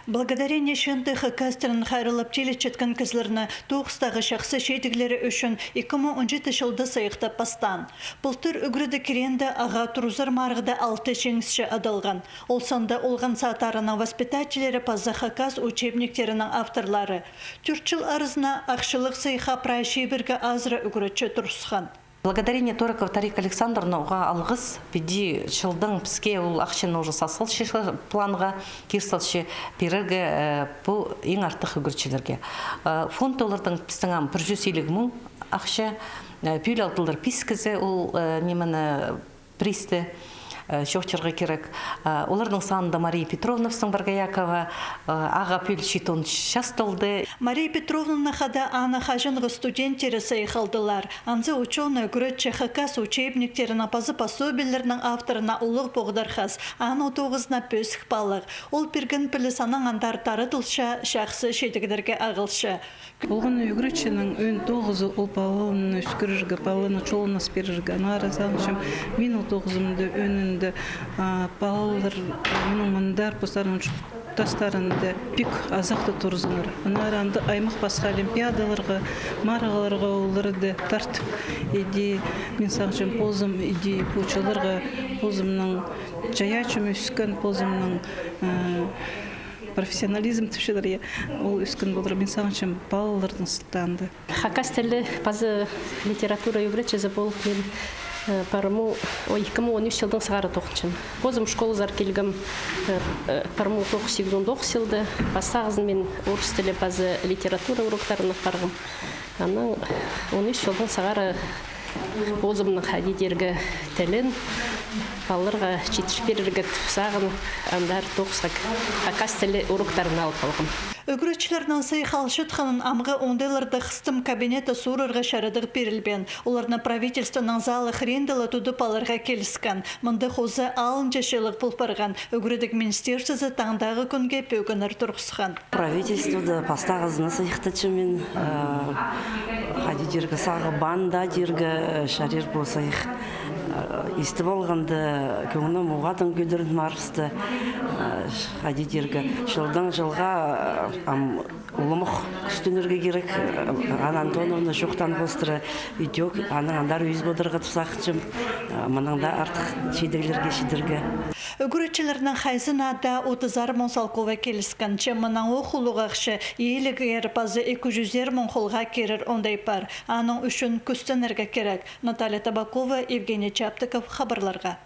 Благодарение шынды хакастрын хайрылып телечеткан кізлеріні тоғыстағы шақсы шетігілері үшін 2017 жылды сайықта пастан. Бұлтыр үгірді керенді аға тұрузар марғыда 6 жеңісші адалған. Ол санда олған сатарына воспитателері паза хакас учебниктерінің авторлары. Түртчіл арызына ақшылық сайыға прайши бірге азыры үгірітші тұрысқан. Благодарение Ториков Тарик Александровнауға алғыз беди жылдың піске ол ақшыны уже сасылшы планға кирсалшы перерге бұл ең артық үгірчілерге. Фонд олардың пістіңам 150 мың ақша пүйл алтылар пискізі ол немені присті шоқчырға керек. Олардың санында Мария Петровнавсың Баргаякова аға пүйл шитон шастылды. Мария Петровна хада ана хажынғы студенттері сайықалдылар. Анзы ученый күрітші хакас учебниктерін апазы пособелерінің авторына ұлық боғдархас. Аны отоғызына пөсік балық. Ол біргін піліс аның андартары дылша шақсы шедігдерге ағылшы. Олғын үгірітшінің өн тоғызы ол палыны үскіріргі, палыны чолына спиріргі. Анары заңшым мен ол тоғызымды өнінді палылар мұның мұндар бұстарының тастарында пик азақты тұрзыныр. Анары анды аймақ басқа олимпиадаларға, марағаларға оларды тарт. Еде мен саңшым позым, еде пұлчыларға позымның жаячым үскін позымның профессионализм түшілері ол үскін болыр. Мен сағыншым балалардың сұлтанды. Хакас тілі базы литература үгіретшізі болып мен парыму 2013 жылдың сығары тоқыншым. Бозым школызар келгім парыму 9-9 жылды. Басағызын мен орыс тілі базы литература уроктарына қарғым. Аның 13 жылдың сығары бозымның хадидергі тілін балаларға жетішперіргі тұсағын андар тоқсақ хакас тілі уроктарына алып қалғым. Үгірітшілерінің сайықалшытқанын амғы ондайларды қыстым кабинеті сұрырға шарыдық берілбен. Оларына правительствоның залы хренділі тұдып алырға келіскен. Мұнды қозы алынча шылық бұлпарған. Үгірідік министерсізі таңдағы күнге пөгінір тұрғысқан. Правительствода пастағызына сайықтачы мен қадидергі сағы банда дергі шарер бұл сайық. Исті болғанды көңінің мұғатын көдірін марқысты қадидергі жылдан жылға ұлымық күстінерге керек. Ана Антоновна жоқтан қостыры үйдек, анаңдар өз бодырға тұсақчым, мұныңда артық шедірлерге. Үгіретшілерінің қайзын ада 30 мың салқова келіскен. Мұның оқулығақшы елік ерпазы 200 мың қолға керір ондай бар. Аның үшін күстінерге керек. Наталья Табакова, Евгений Чаптыков хабарларға.